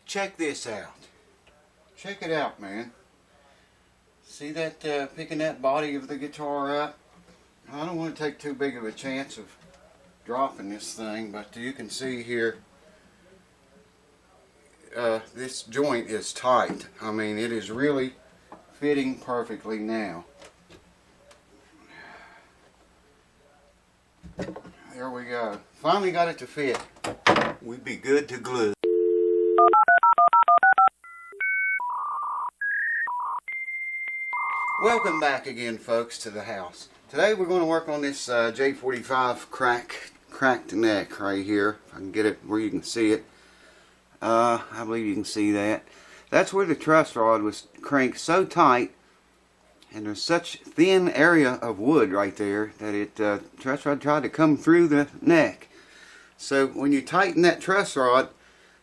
check this out. Check it out, man. See that picking that body of the guitar up? I don't want to take too big of a chance of dropping this thing, but you can see here this joint is tight. I mean, it is really fitting perfectly now. There we go. Finally got it to fit. We'd be good to glue. Welcome back again, folks, to the house. Today we're going to work on this J45 cracked neck right here. If I can get it where you can see it. I believe you can see that. That's where the truss rod was cranked so tight, and there's such thin area of wood right there that it truss rod tried to come through the neck. So when you tighten that truss rod,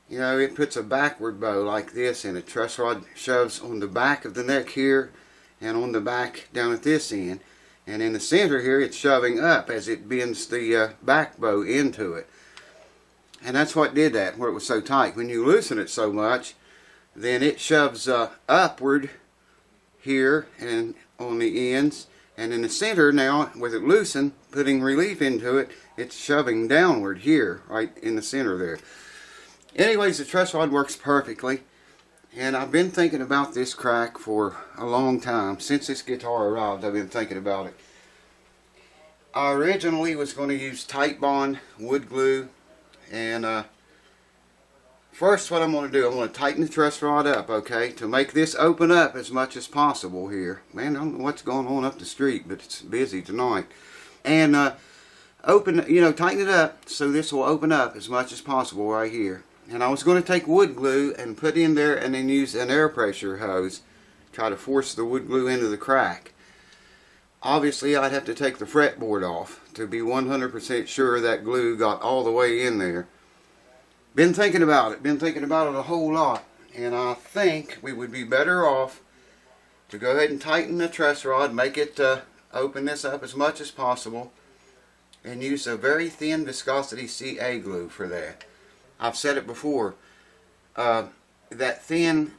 you know, it puts a backward bow like this, and the truss rod shoves on the back of the neck here and on the back down at this end, and in the center here it's shoving up as it bends the back bow into it. And that's what did that, where it was so tight. When you loosen it so much, then it shoves upward here and on the ends, and in the center now, with it loosened, putting relief into it, it's shoving downward here, right in the center there. Anyways, the truss rod works perfectly, and I've been thinking about this crack for a long time. Since this guitar arrived, I've been thinking about it. I originally was going to use Titebond wood glue, and first what I'm going to do, I'm going to tighten the truss rod up, okay, to make this open up as much as possible here. Man, I don't know what's going on up the street, but it's busy tonight. And tighten it up so this will open up as much as possible right here. And I was going to take wood glue and put in there and then use an air pressure hose, try to force the wood glue into the crack. Obviously, I'd have to take the fretboard off to be 100% sure that glue got all the way in there. Been thinking about it a whole lot, and I think we would be better off to go ahead and tighten the truss rod, make it open this up as much as possible, and use a very thin viscosity CA glue for that. I've said it before, that thin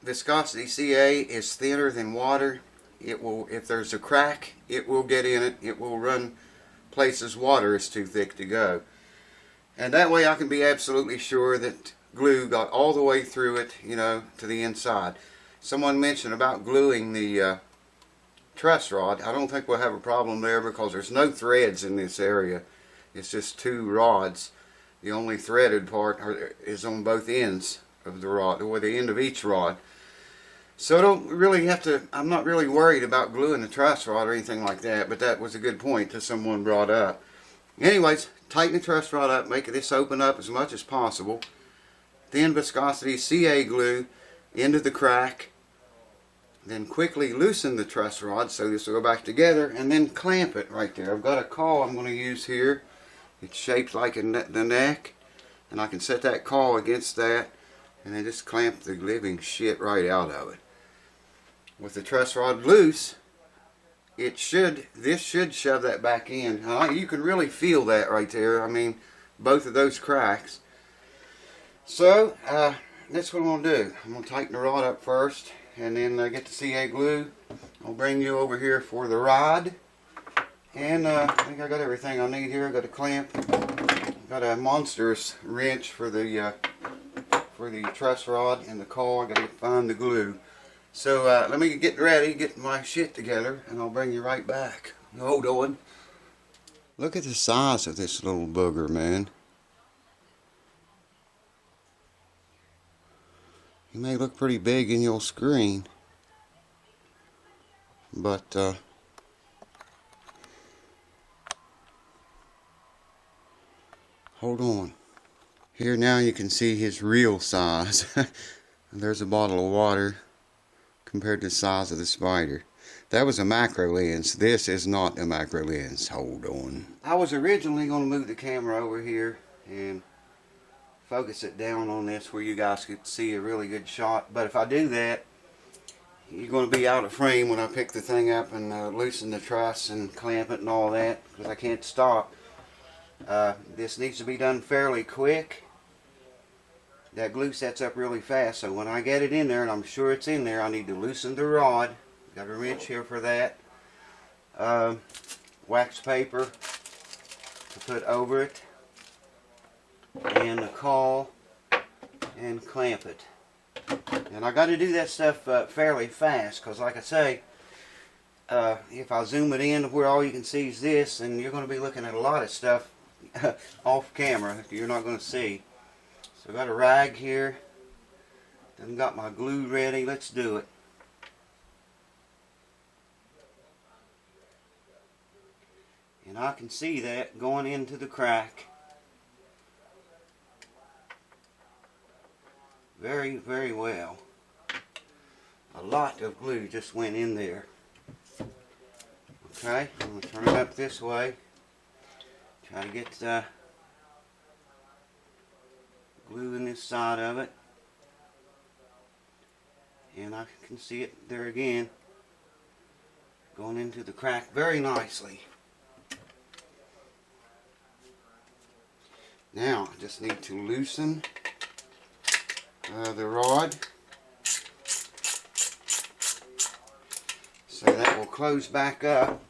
viscosity CA is thinner than water. It will, if there's a crack, it will get in it. It will run places water is too thick to go. And that way I can be absolutely sure that glue got all the way through it, you know, to the inside. Someone mentioned about gluing the truss rod. I don't think we'll have a problem there because there's no threads in this area. It's just two rods. The only threaded part is on both ends of the rod, or the end of each rod. So I don't really have to, I'm not really worried about gluing the truss rod or anything like that, but that was a good point that someone brought up. Anyways, tighten the truss rod up, make this open up as much as possible. Thin viscosity CA glue into the crack. Then quickly loosen the truss rod so this will go back together, and then clamp it right there. I've got a caul I'm going to use here. It's shaped like the neck, and I can set that caul against that and then just clamp the living shit right out of it. With the truss rod loose, this should shove that back in. You can really feel that right there. I mean, both of those cracks. So that's what I'm going to do. I'm going to tighten the rod up first, and then get the CA glue. I'll bring you over here for the rod. And I think I got everything I need here. I got a clamp, got a monstrous wrench for the truss rod and the caul. I got to find the glue. So let me get ready, get my shit together, and I'll bring you right back. Hold on. Look at the size of this little booger, man. He may look pretty big in your screen, but hold on. Here now you can see his real size. There's a bottle of water compared to the size of the spider. That was a macro lens. This is not a macro lens. Hold on. I was originally going to move the camera over here and focus it down on this where you guys could see a really good shot. But if I do that, you're going to be out of frame when I pick the thing up and loosen the truss and clamp it and all that, because I can't stop. This needs to be done fairly quick, that glue sets up really fast. So when I get it in there, and I'm sure it's in there, I need to loosen the rod. Got a wrench here for that. Wax paper to put over it, and a caul, and clamp it. And I got to do that stuff fairly fast, because like I say, if I zoom it in where all you can see is this, and you're going to be looking at a lot of stuff off camera that you're not going to see. So I got a rag here, then got my glue ready. Let's do it. And I can see that going into the crack very, very well. A lot of glue just went in there. Okay, I'm going to turn it up this way. Try to get the glue in this side of it. And I can see it there again, going into the crack very nicely. Now, I just need to loosen the rod so that will close back up.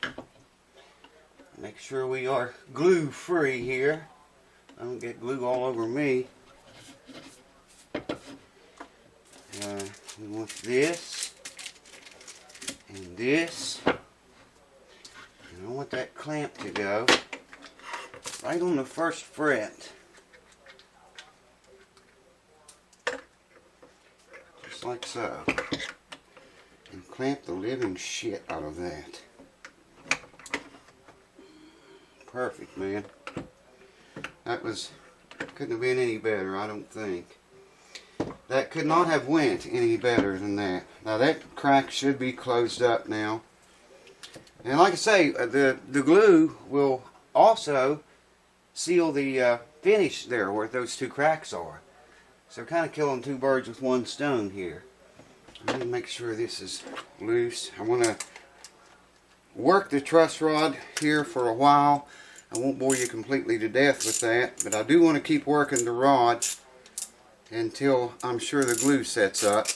Make sure we are glue free here. I don't get glue all over me. We want this and this, and I want that clamp to go right on the first fret, just like so, and clamp the living shit out of that. Perfect, man. That couldn't have been any better, I don't think. That could not have went any better than that. Now that crack should be closed up now. And like I say, the glue will also seal the finish there where those two cracks are. So kind of killing two birds with one stone here. Let me make sure this is loose. I want to work the truss rod here for a while. I won't bore you completely to death with that, but I do want to keep working the rod until I'm sure the glue sets up,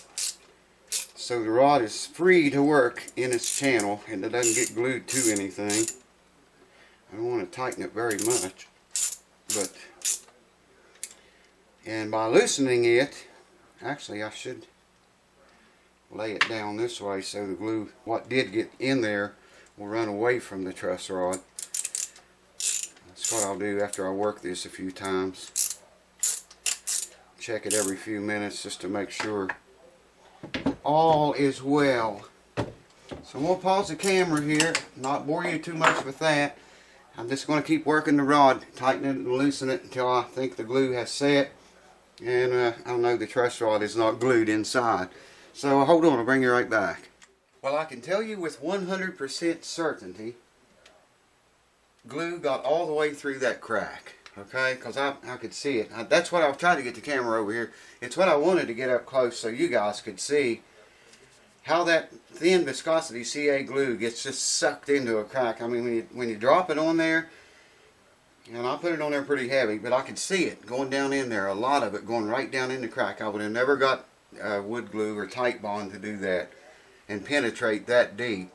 so the rod is free to work in its channel and it doesn't get glued to anything. I don't want to tighten it very much, but and by loosening it, actually I should lay it down this way so the glue, what did get in there, will run away from the truss rod. That's what I'll do after I work this a few times. Check it every few minutes just to make sure all is well. So I'm going to pause the camera here, not bore you too much with that. I'm just going to keep working the rod, tighten it and loosen it until I think the glue has set. And I know the truss rod is not glued inside. So hold on, I'll bring you right back. Well, I can tell you with 100% certainty, glue got all the way through that crack. Okay, because I could see it. That's what I've tried to get the camera over here. It's what I wanted to get up close so you guys could see how that thin viscosity CA glue gets just sucked into a crack. I mean, when you drop it on there, and I put it on there pretty heavy, but I could see it going down in there, a lot of it going right down in the crack. I would have never got wood glue or tight bond to do that and penetrate that deep.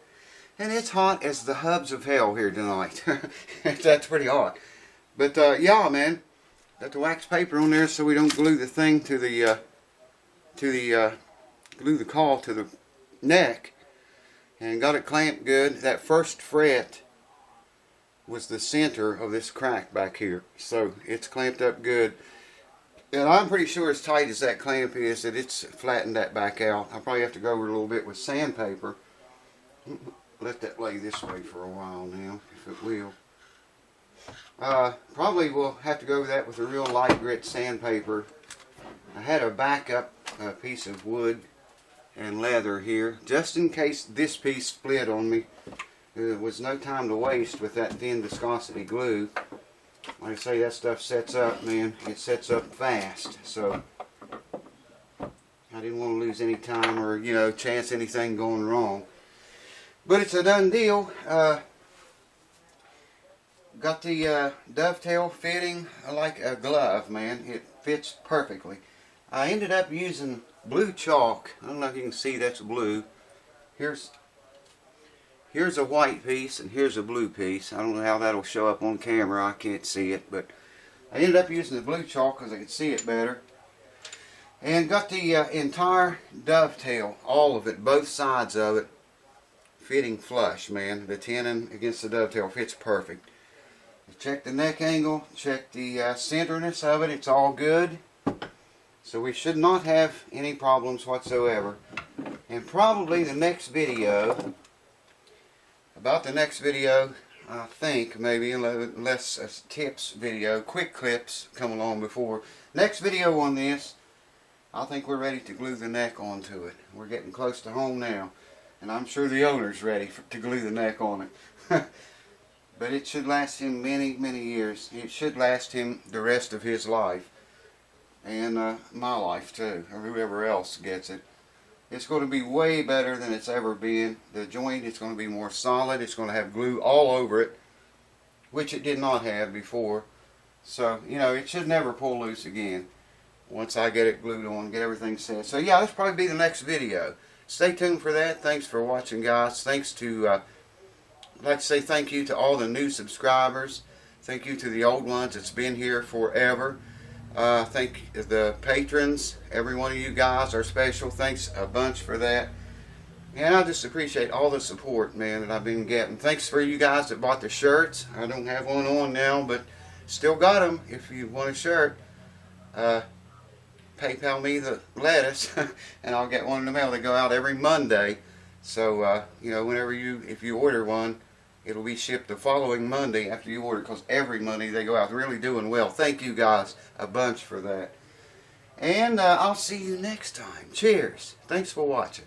And it's hot as the hubs of hell here tonight. That's pretty hot. But yeah, man, got the wax paper on there so we don't glue the thing to the glue the caul to the neck, and got it clamped good. That first fret was the center of this crack back here, so it's clamped up good. And I'm pretty sure as tight as that clamp is that it's flattened that back out. I'll probably have to go over it a little bit with sandpaper. Let that lay this way for a while now, if it will. Probably we'll have to go over that with a real light grit sandpaper. I had a backup piece of wood and leather here, just in case this piece split on me. There was no time to waste with that thin viscosity glue. Like I say, that stuff sets up, man. It sets up fast, so I didn't want to lose any time or, you know, chance anything going wrong. But it's a done deal. Got the dovetail fitting like a glove, man. It fits perfectly. I ended up using blue chalk. I don't know if you can see that's blue. Here's a white piece and here's a blue piece. I don't know how that'll show up on camera. I can't see it, but I ended up using the blue chalk because I could see it better. And got the entire dovetail, all of it, both sides of it, fitting flush, man. The tenon against the dovetail fits perfect. Check the neck angle, check the centerness of it, it's all good. So we should not have any problems whatsoever. And probably the next video, I think maybe, unless a tips video, quick clips come along before. Next video on this, I think we're ready to glue the neck onto it. We're getting close to home now. And I'm sure the owner's ready to glue the neck on it. But it should last him many, many years. It should last him the rest of his life. And my life too, or whoever else gets it. It's going to be way better than it's ever been. The joint is going to be more solid. It's going to have glue all over it, which it did not have before. So, you know, it should never pull loose again once I get it glued on, get everything set. So yeah, that'll probably be the next video. Stay tuned for that. Thanks for watching, guys. Thanks to, I'd like to say thank you to all the new subscribers. Thank you to the old ones that's been here forever. Thank the patrons. Every one of you guys are special. Thanks a bunch for that. And I just appreciate all the support, man, that I've been getting. Thanks for you guys that bought the shirts. I don't have one on now, but still got them. If you want a shirt, PayPal me the lettuce, and I'll get one in the mail. They go out every Monday. So, you know, if you order one, it'll be shipped the following Monday after you order, because every Monday they go out. They're really doing well. Thank you guys a bunch for that. And I'll see you next time. Cheers. Thanks for watching.